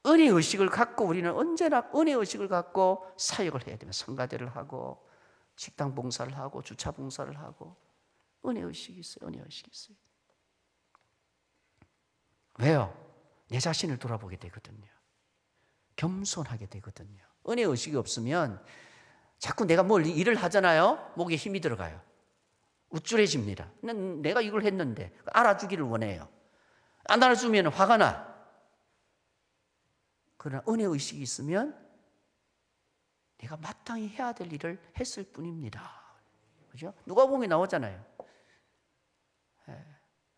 은혜 의식을 갖고 우리는 언제나 은혜 의식을 갖고 사역을 해야 됩니다. 성가대를 하고 식당 봉사를 하고 주차 봉사를 하고 은혜 의식이 있어요. 은혜 의식이 있어요. 왜요? 내 자신을 돌아보게 되거든요. 겸손하게 되거든요. 은혜 의식이 없으면 자꾸 내가 뭘 일을 하잖아요. 목에 힘이 들어가요. 우쭐해집니다. 내가 이걸 했는데 알아주기를 원해요. 안 알아주면 화가 나. 그러나 은혜 의식이 있으면 내가 마땅히 해야 될 일을 했을 뿐입니다. 그죠? 누가복음에 나오잖아요.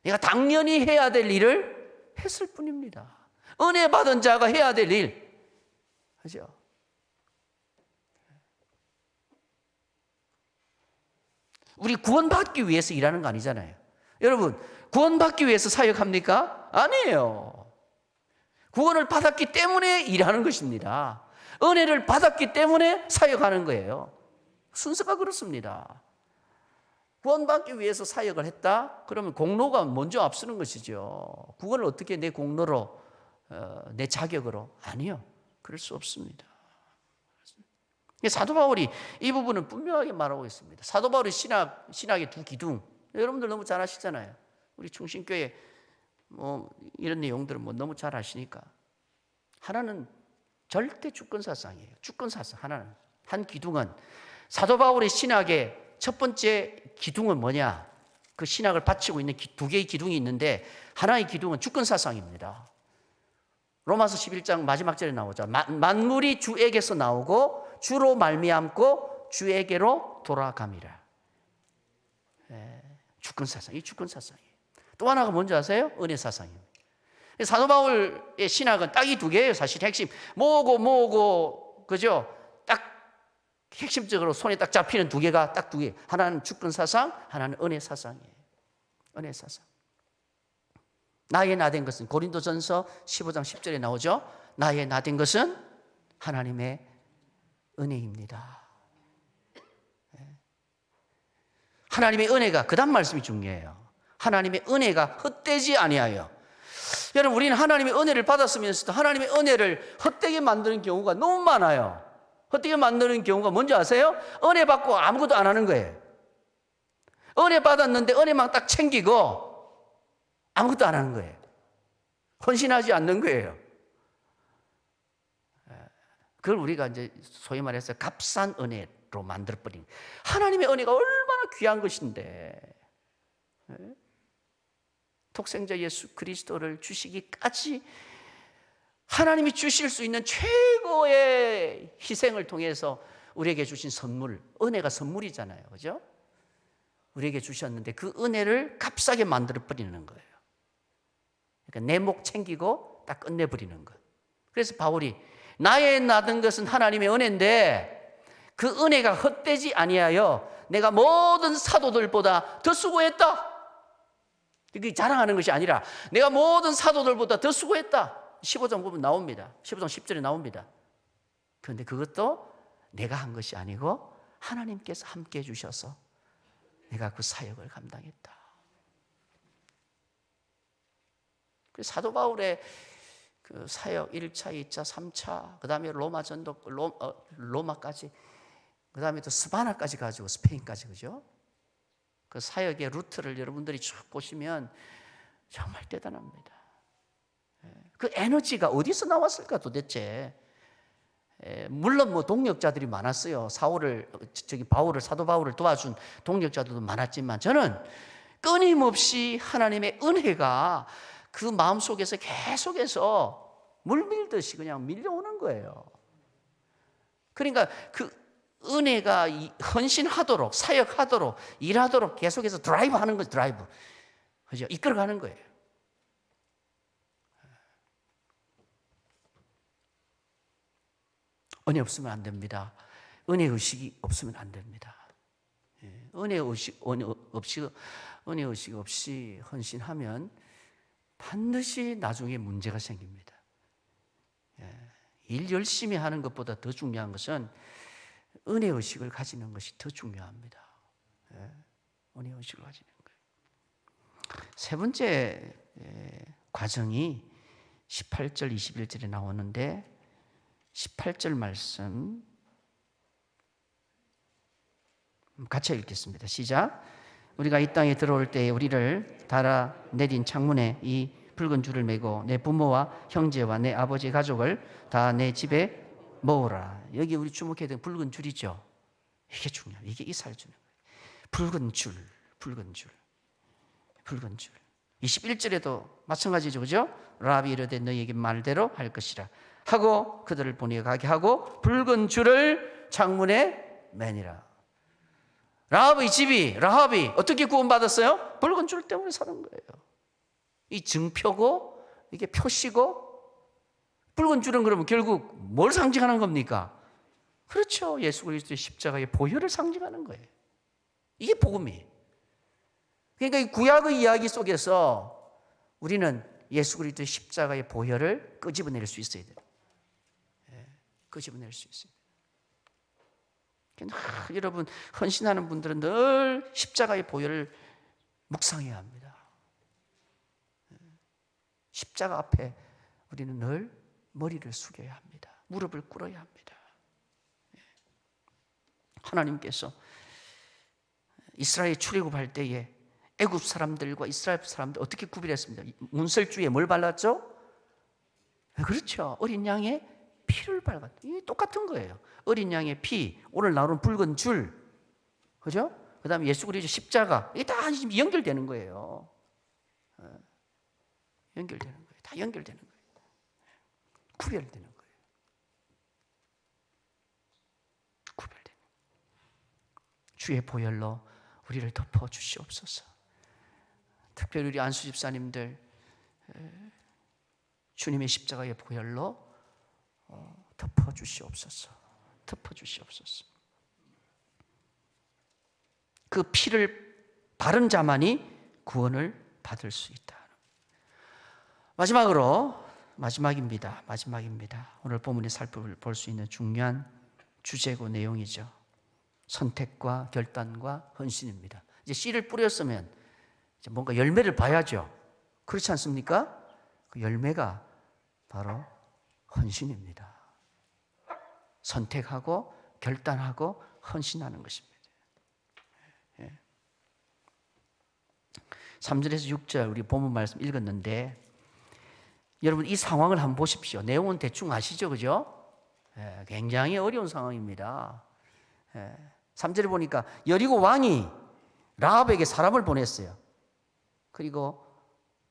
내가 당연히 해야 될 일을 했을 뿐입니다. 은혜 받은 자가 해야 될 일. 그죠? 우리 구원받기 위해서 일하는 거 아니잖아요. 여러분, 구원받기 위해서 사역합니까? 아니에요. 구원을 받았기 때문에 일하는 것입니다. 은혜를 받았기 때문에 사역하는 거예요. 순서가 그렇습니다. 구원받기 위해서 사역을 했다? 그러면 공로가 먼저 앞서는 것이죠. 구원을 어떻게 내 공로로, 내 자격으로? 아니요. 그럴 수 없습니다. 사도 바울이 이 부분은 분명하게 말하고 있습니다. 사도 바울의 신학의 두 기둥, 여러분들 너무 잘 아시잖아요. 우리 충신교회 이런 내용들은 너무 잘 아시니까. 하나는 절대 주권사상이에요. 주권사상 하나는. 한 기둥은 사도 바울의 신학의 첫 번째 기둥은 뭐냐? 그 신학을 바치고 있는 두 개의 기둥이 있는데 하나의 기둥은 주권사상입니다. 로마서 11장 마지막 절에 나오죠. 만물이 주에게서 나오고 주로 말미암고 주에게로 돌아감이라. 주권사상, 이 주권사상이에요. 또 하나가 뭔지 아세요? 은혜사상입니다. 사도 바울의 신학은 딱 이 두 개예요. 사실 핵심 모으고 그죠? 딱 핵심적으로 손에 딱 잡히는 두 개가 딱 두 개. 하나는 주권사상, 하나는 은혜사상이에요. 은혜사상. 나의 나된 것은 고린도전서 15장 10절에 나오죠. 나의 나된 것은 하나님의 은혜입니다. 하나님의 은혜가 그 다음 말씀이 중요해요. 하나님의 은혜가 헛되지 아니하여. 여러분, 우리는 하나님의 은혜를 받았으면서도 하나님의 은혜를 헛되게 만드는 경우가 너무 많아요. 헛되게 만드는 경우가 뭔지 아세요? 은혜 받고 아무것도 안 하는 거예요. 은혜 받았는데 은혜만 딱 챙기고 아무것도 안 하는 거예요. 헌신하지 않는 거예요. 그걸 우리가 이제 소위 말해서 값싼 은혜로 만들어버린. 하나님의 은혜가 얼마나 귀한 것인데. 독생자 예수 그리스도를 주시기까지 하나님이 주실 수 있는 최고의 희생을 통해서 우리에게 주신 선물, 은혜가 선물이잖아요. 그죠? 우리에게 주셨는데 그 은혜를 값싸게 만들어 버리는 거예요. 그러니까 내 목 챙기고 딱 끝내버리는 거. 그래서 바울이 나의 낳은 것은 하나님의 은혜인데 그 은혜가 헛되지 아니하여 내가 모든 사도들보다 더 수고했다. 이게 자랑하는 것이 아니라 내가 모든 사도들보다 더 수고했다. 15장 보면 나옵니다. 15장 10절에 나옵니다. 그런데 그것도 내가 한 것이 아니고 하나님께서 함께 해주셔서 내가 그 사역을 감당했다. 사도 바울의 그 사역 1차, 2차, 3차, 그 다음에 로마 전도, 로마까지, 그 다음에 또 스바나까지 가지고 스페인까지, 그죠? 그 사역의 루트를 여러분들이 쭉 보시면 정말 대단합니다. 그 에너지가 어디서 나왔을까 도대체? 물론 뭐 동력자들이 많았어요. 사도 바울을 도와준 동력자들도 많았지만 저는 끊임없이 하나님의 은혜가 그 마음속에서 계속해서 물밀듯이 그냥 밀려오는 거예요. 그러니까 그 은혜가 헌신하도록, 사역하도록, 일하도록 계속해서 드라이브 하는 거죠. 드라이브. 그죠? 이끌어가는 거예요. 은혜 없으면 안 됩니다. 은혜 의식이 없으면 안 됩니다. 은혜 의식 없이 헌신하면 반드시 나중에 문제가 생깁니다. 일 열심히 하는 것보다 더 중요한 것은 은혜 의식을 가지는 것이 더 중요합니다. 은혜 의식을 가지는 거예요. 세 번째 과정이 18절, 21절에 나오는데 18절 말씀 같이 읽겠습니다. 시작. 우리가 이 땅에 들어올 때에 우리를 달아내린 창문에 이 붉은 줄을 메고 내 부모와 형제와 내 아버지 가족을 다 내 집에 모으라. 여기 우리 주목해야 되는 붉은 줄이죠. 이게 중요해요. 이게 이사를 주는 거예요. 붉은 줄, 붉은 줄, 붉은 줄. 21절에도 마찬가지죠, 그죠? 라합이 이르되 너희에게 말대로 할 것이라 하고 그들을 보내 가게 하고 붉은 줄을 창문에 매니라. 라합이 어떻게 구원받았어요? 붉은 줄 때문에 사는 거예요. 이 증표고 이게 표시고 붉은 줄은 그러면 결국 뭘 상징하는 겁니까? 그렇죠. 예수 그리스도의 십자가의 보혈을 상징하는 거예요. 이게 복음이에요. 그러니까 이 구약의 이야기 속에서 우리는 예수 그리스도의 십자가의 보혈을 끄집어낼 수 있어야 돼요. 끄집어낼 수 있어요. 여러분 헌신하는 분들은 늘 십자가의 보혈을 묵상해야 합니다. 십자가 앞에 우리는 늘 머리를 숙여야 합니다. 무릎을 꿇어야 합니다. 하나님께서 이스라엘 출애굽할 때에 애굽 사람들과 이스라엘 사람들 어떻게 구별했습니다? 문설주에 뭘 발랐죠? 그렇죠. 어린 양의 피를 발랐다. 이게 똑같은 거예요. 어린 양의 피, 오늘 나오는 붉은 줄, 그죠? 그 다음에 예수 그리스도 십자가, 이게 다 연결되는 거예요. 연결되는 거예요. 다 연결되는 거예요. 구별되는 거예요. 구별되는 거예요. 주의 보혈로 우리를 덮어 주시옵소서. 특별히 우리 안수 집사님들 주님의 십자가의 보혈로 덮어 주시옵소서. 덮어 주시옵소서. 그 피를 바른 자만이 구원을 받을 수 있다. 마지막입니다. 오늘 본문에 살펴볼 수 있는 중요한 주제고 내용이죠. 선택과 결단과 헌신입니다. 이제 씨를 뿌렸으면 이제 뭔가 열매를 봐야죠. 그렇지 않습니까? 그 열매가 바로 헌신입니다. 선택하고 결단하고 헌신하는 것입니다. 3절에서 6절 우리 본문 말씀 읽었는데 여러분 이 상황을 한번 보십시오. 내용은 대충 아시죠? 그죠? 굉장히 어려운 상황입니다. 3절에 보니까 여리고 왕이 라합에게 사람을 보냈어요. 그리고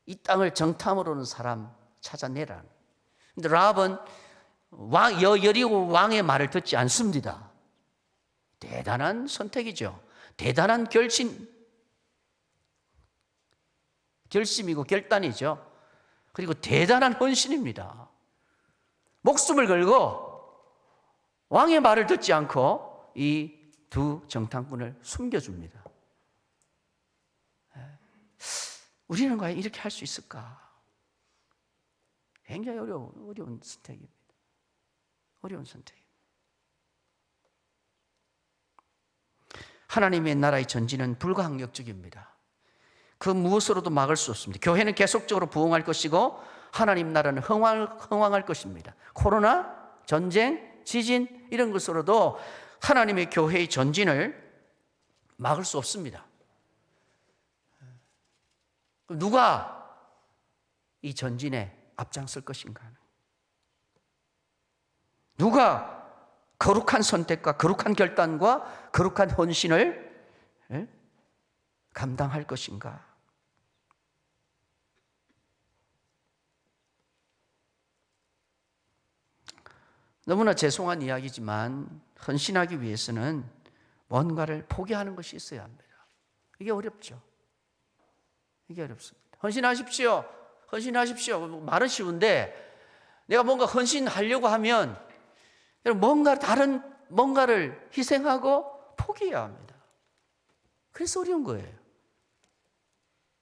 이 땅을 정탐으로 오는 사람 찾아내라. 근데 라합은 여리고 왕의 말을 듣지 않습니다. 대단한 선택이죠. 대단한 결심이고 결단이죠. 그리고 대단한 헌신입니다. 목숨을 걸고 왕의 말을 듣지 않고 이 두 정탐꾼을 숨겨줍니다. 우리는 과연 이렇게 할 수 있을까? 굉장히 어려운 선택입니다. 어려운 선택입니다. 하나님의 나라의 전진은 불가항력적입니다. 그 무엇으로도 막을 수 없습니다. 교회는 계속적으로 부흥할 것이고 하나님 나라는 흥왕할 것입니다. 코로나, 전쟁, 지진 이런 것으로도 하나님의 교회의 전진을 막을 수 없습니다. 누가 이 전진에 앞장설 것인가? 누가 거룩한 선택과 거룩한 결단과 거룩한 헌신을 감당할 것인가? 너무나 죄송한 이야기지만 헌신하기 위해서는 뭔가를 포기하는 것이 있어야 합니다. 이게 어렵죠. 이게 어렵습니다. 헌신하십시오. 헌신하십시오. 말은 쉬운데 내가 뭔가 헌신하려고 하면 다른 뭔가를 희생하고 포기해야 합니다. 그래서 어려운 거예요.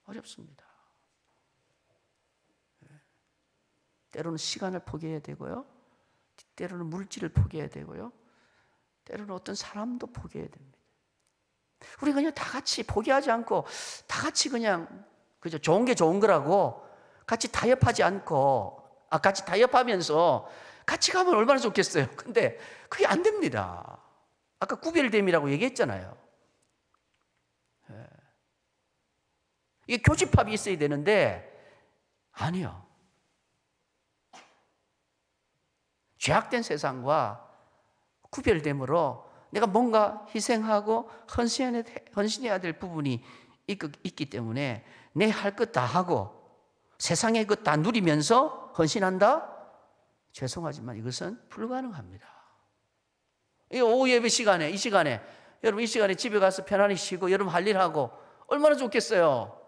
어렵습니다. 때로는 시간을 포기해야 되고요. 때로는 물질을 포기해야 되고요. 때로는 어떤 사람도 포기해야 됩니다. 우리 그냥 다 같이 포기하지 않고 다 같이 그냥 그죠? 좋은 게 좋은 거라고 같이 타협하지 않고 같이 타협하면서 같이 가면 얼마나 좋겠어요. 근데 그게 안 됩니다. 아까 구별됨이라고 얘기했잖아요. 이게 교집합이 있어야 되는데 아니요. 죄악된 세상과 구별됨으로 내가 뭔가 희생하고 헌신해야 될 부분이 있기 때문에 내 할 것 다 하고 세상의 것 다 누리면서 헌신한다? 죄송하지만 이것은 불가능합니다. 이 오후 예배 시간에, 이 시간에 집에 가서 편안히 쉬고 여러분 할 일 하고 얼마나 좋겠어요.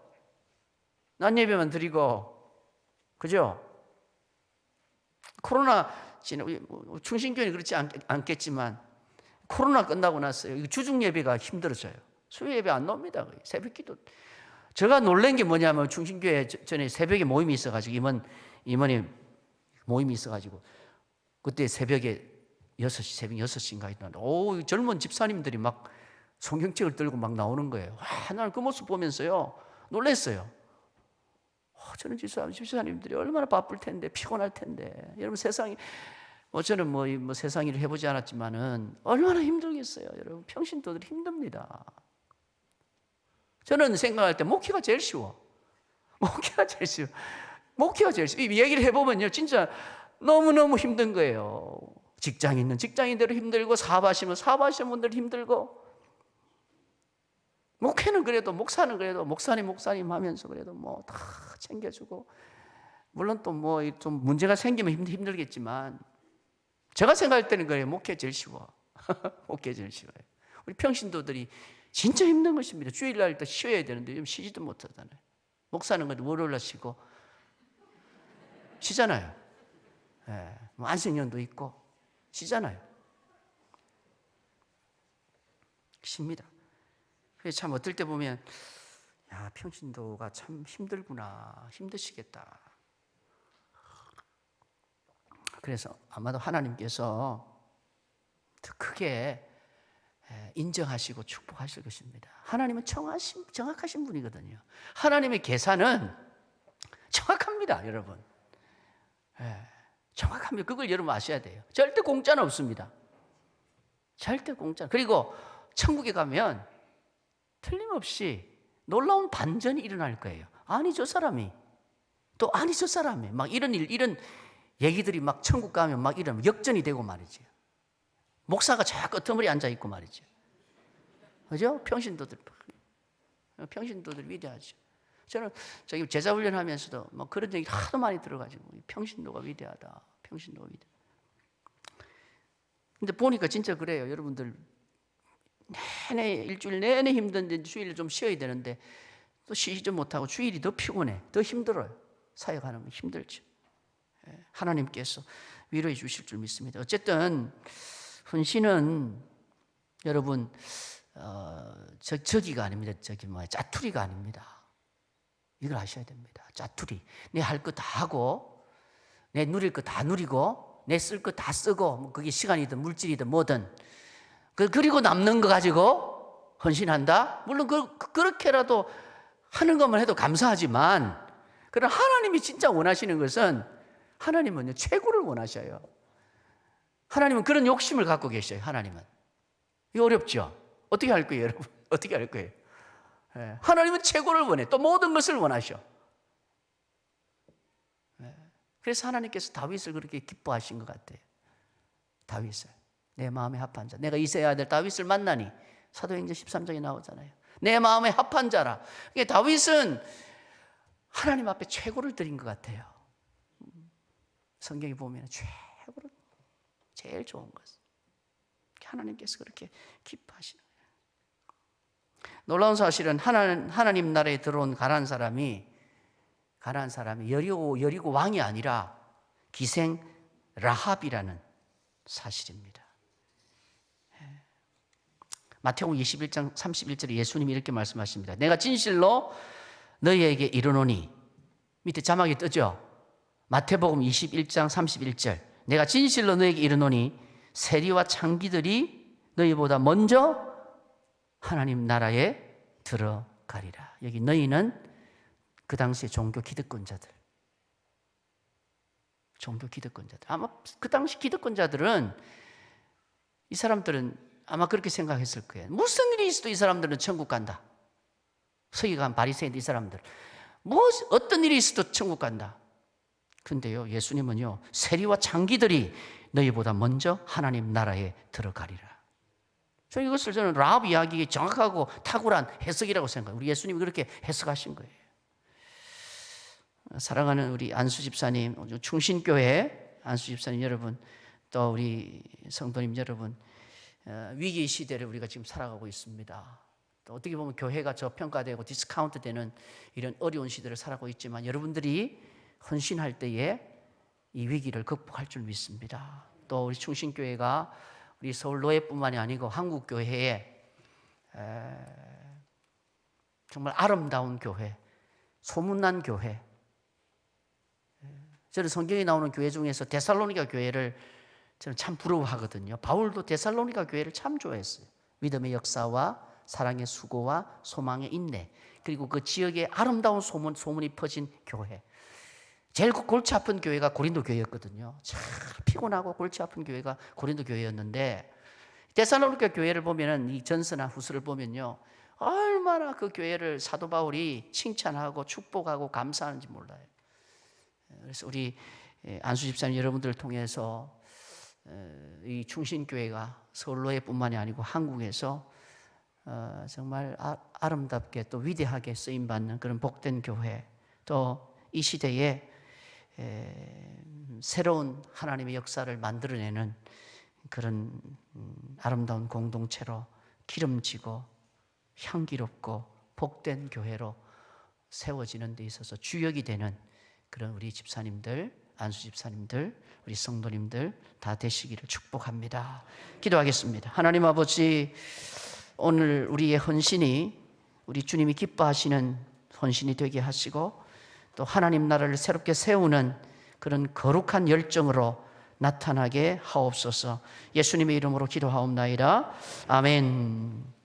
낮 예배만 드리고, 그죠? 코로나 충신교회는 그렇지 않겠지만 코로나 끝나고 났어요. 주중 예배가 힘들어져요. 수요 예배 안 나옵니다. 새벽 기도. 제가 놀란 게 뭐냐면 충신교회 전에 새벽에 모임이 있어가지고 임원이 모임이 있어가지고 그때 새벽에 6시, 새벽 6시인가 했는데 젊은 집사님들이 막 성경책을 들고 막 나오는 거예요. 나는 그 모습 보면서요 놀랐어요. 저는 집사님들이 얼마나 바쁠 텐데 피곤할 텐데 여러분 세상이 저는 세상 일을 해보지 않았지만은 얼마나 힘들겠어요. 여러분 평신도들이 힘듭니다. 저는 생각할 때 목회가 제일 쉬워. 목회가 제일 쉬워. 이 얘기를 해보면요 진짜 너무너무 힘든 거예요. 직장 있는 직장인대로 힘들고 사업하시는 분들 힘들고 목회는 그래도 목사는 그래도 목사님 하면서 그래도 다 챙겨주고 물론 또 좀 문제가 생기면 힘들겠지만 제가 생각할 때는 그래요. 목회 제일 쉬워. 목회 제일 쉬워요. 우리 평신도들이 진짜 힘든 것입니다. 주일날 또 쉬어야 되는데 좀 쉬지도 못하잖아요. 목사는 그래도 월요일날 쉬고 쉬잖아요. 안식년도 있고 쉬잖아요. 쉽니다. 그래서 참 어떨 때 보면 평신도가 참 힘들구나, 힘드시겠다. 그래서 아마도 하나님께서 더 크게 인정하시고 축복하실 것입니다. 하나님은 정확하신 분이거든요. 하나님의 계산은 정확합니다, 여러분. 정확합니다. 그걸 여러분 아셔야 돼요. 절대 공짜는 없습니다. 절대 공짜. 그리고 천국에 가면 틀림없이 놀라운 반전이 일어날 거예요. 아니 저 사람이 막 이런 얘기들이 막 천국 가면 막 이런 역전이 되고 말이죠. 목사가 저 끄트머리 앉아 있고 말이죠. 그죠? 평신도들 위대하죠. 저는 저기 제자 훈련하면서도 뭐 그런 얘기 하도 많이 들어가지고 평신도가 위대하다. 평신도가 위대하다. 근데 보니까 진짜 그래요. 여러분들 내내 일주일 내내 힘든데 주일 좀 쉬어야 되는데 또 쉬지 못하고 주일이 더 피곤해. 더 힘들어요. 사역하는 건 힘들죠. 하나님께서 위로해 주실 줄 믿습니다. 어쨌든 헌신은 여러분 저기가 아닙니다. 짜투리가 아닙니다. 이걸 아셔야 됩니다. 짜투리. 내 할 거 다 하고 내 누릴 거 다 누리고 내 쓸 거 다 쓰고 뭐 그게 시간이든 물질이든 뭐든 그리고 남는 거 가지고 헌신한다? 물론 그렇게라도 하는 것만 해도 감사하지만 그러나 하나님이 진짜 원하시는 것은 하나님은요 최고를 원하셔요. 하나님은 그런 욕심을 갖고 계셔요. 하나님은. 이거 어렵죠? 어떻게 할 거예요, 여러분? 어떻게 할 거예요? 하나님은 최고를 원해. 또 모든 것을 원하셔. 그래서 하나님께서 다윗을 그렇게 기뻐하신 것 같아요. 다윗을. 내 마음에 합한 자. 내가 이새의 아들 다윗을 만나니 사도행전 13장에 나오잖아요. 내 마음에 합한 자라. 그러니까 다윗은 하나님 앞에 최고를 드린 것 같아요. 성경에 보면 최고로 제일 좋은 것. 하나님께서 그렇게 기뻐하시는 거예요. 놀라운 사실은 하나님 나라에 들어온 가난한 사람이 여리고 왕이 아니라 기생 라합이라는 사실입니다. 마태복음 21장 31절에 예수님이 이렇게 말씀하십니다. 내가 진실로 너희에게 이르노니, 밑에 자막이 뜨죠? 마태복음 21장 31절. 내가 진실로 너희에게 이르노니 세리와 창기들이 너희보다 먼저 하나님 나라에 들어가리라. 여기 너희는 그 당시에 종교 기득권자들. 아마 그 당시 기득권자들은 이 사람들은 아마 그렇게 생각했을 거예요. 무슨 일이 있어도 이 사람들은 천국 간다. 서기관 바리새인들 이 사람들. 어떤 일이 있어도 천국 간다. 그런데요, 예수님은요, 세리와 창기들이 너희보다 먼저 하나님 나라에 들어가리라. 저는 라합 이야기의 정확하고 탁월한 해석이라고 생각해요. 우리 예수님이 그렇게 해석하신 거예요. 사랑하는 우리 안수 집사님, 충신교회 안수 집사님 여러분, 또 우리 성도님 여러분, 위기 시대를 우리가 지금 살아가고 있습니다. 또 어떻게 보면 교회가 저평가되고 디스카운트되는 이런 어려운 시대를 살아가고 있지만 여러분들이 헌신할 때에 이 위기를 극복할 줄 믿습니다. 또 우리 충신교회가 우리 서울 노예뿐만이 아니고 한국 교회에 정말 아름다운 교회, 소문난 교회. 저는 성경에 나오는 교회 중에서 데살로니가 교회를 저는 참 부러워하거든요. 바울도 데살로니가 교회를 참 좋아했어요. 믿음의 역사와 사랑의 수고와 소망의 인내, 그리고 그 지역에 아름다운 소문이 퍼진 교회. 제일 골치 아픈 교회가 고린도 교회였거든요. 참 피곤하고 골치 아픈 교회가 고린도 교회였는데 데살로니가 교회를 보면은 이 전서나 후서를 보면요, 얼마나 그 교회를 사도 바울이 칭찬하고 축복하고 감사하는지 몰라요. 그래서 우리 안수 집사님 여러분들을 통해서 이 충신교회가 서울로에뿐만이 아니고 한국에서 정말 아름답게 또 위대하게 쓰임받는 그런 복된 교회, 또 이 시대에 새로운 하나님의 역사를 만들어내는 그런 아름다운 공동체로 기름지고 향기롭고 복된 교회로 세워지는 데 있어서 주역이 되는 그런 우리 집사님들, 안수 집사님들, 우리 성도님들 다 되시기를 축복합니다. 기도하겠습니다. 하나님 아버지, 오늘 우리의 헌신이 우리 주님이 기뻐하시는 헌신이 되게 하시고 또 하나님 나라를 새롭게 세우는 그런 거룩한 열정으로 나타나게 하옵소서. 예수님의 이름으로 기도하옵나이다. 아멘.